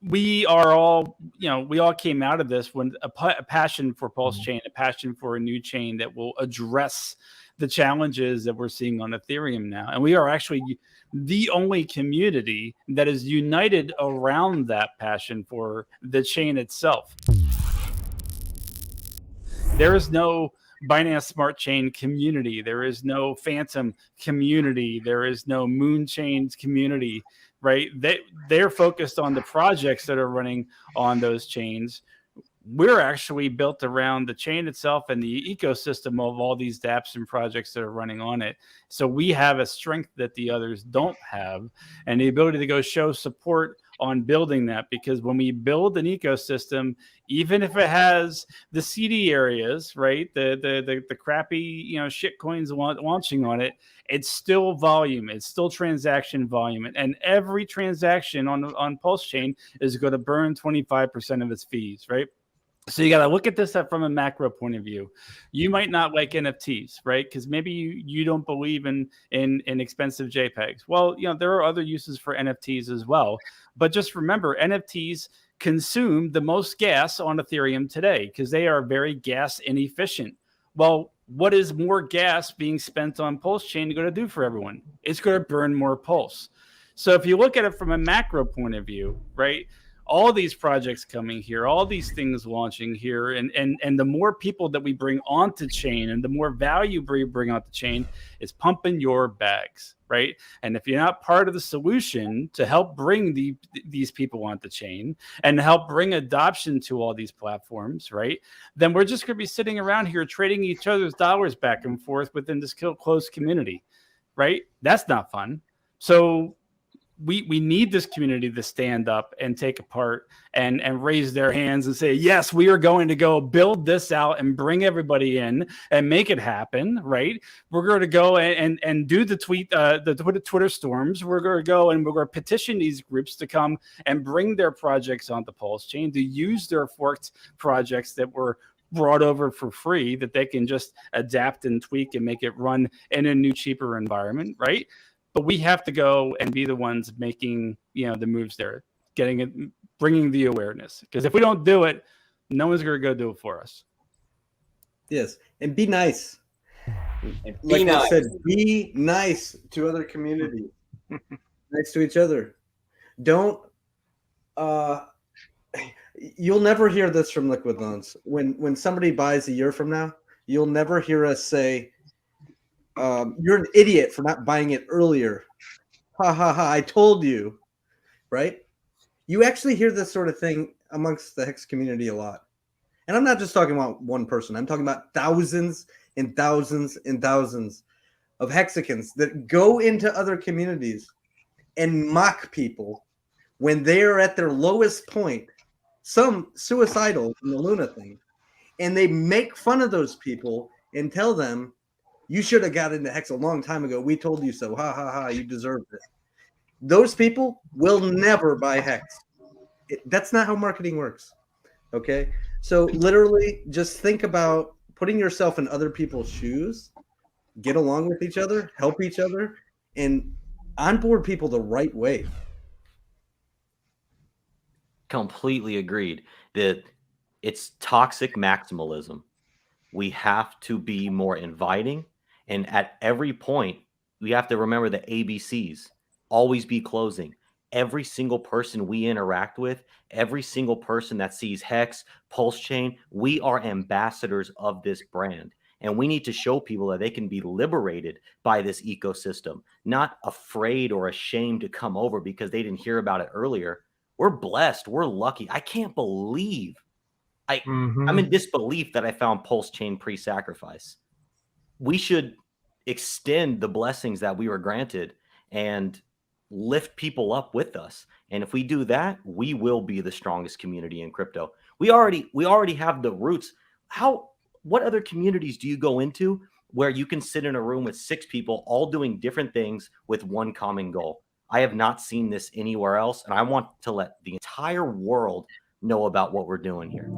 we are all, we all came out of this when a passion for PulseChain, a passion for a new chain that will address the challenges that we're seeing on Ethereum now. And we are actually the only community that is united around that passion for the chain itself. There is no Binance Smart Chain community. There is no Phantom community. There is no Moon Chains community, right? They're focused on the projects that are running on those chains. We're actually built around the chain itself and the ecosystem of all these dApps and projects that are running on it. So we have a strength that the others don't have, and the ability to go show support on building that, because when we build an ecosystem, even if it has the seedy areas, right, the crappy shit coins launching on it, it's still volume, it's still transaction volume, and every transaction on PulseChain is going to burn 25% of its fees, right? So you got to look at this from a macro point of view. You might not like NFTs, right? Because maybe you don't believe in expensive JPEGs. Well, there are other uses for NFTs as well. But just remember, NFTs consume the most gas on Ethereum today because they are very gas inefficient. Well, what is more gas being spent on PulseChain going to do for everyone? It's going to burn more Pulse. So if you look at it from a macro point of view, right? All these projects coming here, all these things launching here, and the more people that we bring onto chain and the more value we bring onto chain is pumping your bags, right? And if you're not part of the solution to help bring these people onto chain and help bring adoption to all these platforms, right, then we're just going to be sitting around here trading each other's dollars back and forth within this closed community, right? That's not fun. So we need this community to stand up and take a part and raise their hands and say, yes, we are going to go build this out and bring everybody in and make it happen, right? We're going to go and do the Twitter storms. We're going to go and we're going to petition these groups to come and bring their projects onto PulseChain, to use their forked projects that were brought over for free, that they can just adapt and tweak and make it run in a new, cheaper environment, right? But we have to go and be the ones making, the moves there, getting it, bringing the awareness. Because if we don't do it, no one's going to go do it for us. Yes, and be nice. Like I said, be nice to other communities, nice to each other. Don't. You'll never hear this from Liquid Loans. When somebody buys a year from now, you'll never hear us say, you're an idiot for not buying it earlier. Ha ha ha, I told you. Right? You actually hear this sort of thing amongst the Hex community a lot. And I'm not just talking about one person. I'm talking about thousands and thousands and thousands of Hexicans that go into other communities and mock people when they are at their lowest point, some suicidal in the Luna thing. And they make fun of those people and tell them, you should have got into Hex a long time ago. We told you so. Ha, ha, ha. You deserved it. Those people will never buy Hex. That's not how marketing works. Okay? So literally just think about putting yourself in other people's shoes, get along with each other, help each other, and onboard people the right way. Completely agreed that it's toxic maximalism. We have to be more inviting. And at every point, we have to remember the ABCs. Always be closing. Every single person we interact with, every single person that sees Hex, PulseChain, we are ambassadors of this brand. And we need to show people that they can be liberated by this ecosystem, not afraid or ashamed to come over because they didn't hear about it earlier. We're blessed. We're lucky. I can't believe. I'm in disbelief that I found PulseChain pre-sacrifice. We should extend the blessings that we were granted and lift people up with us. And if we do that, we will be the strongest community in crypto. We already have the roots. What other communities do you go into where you can sit in a room with 6 people all doing different things with one common goal? I have not seen this anywhere else, and I want to let the entire world know about what we're doing here.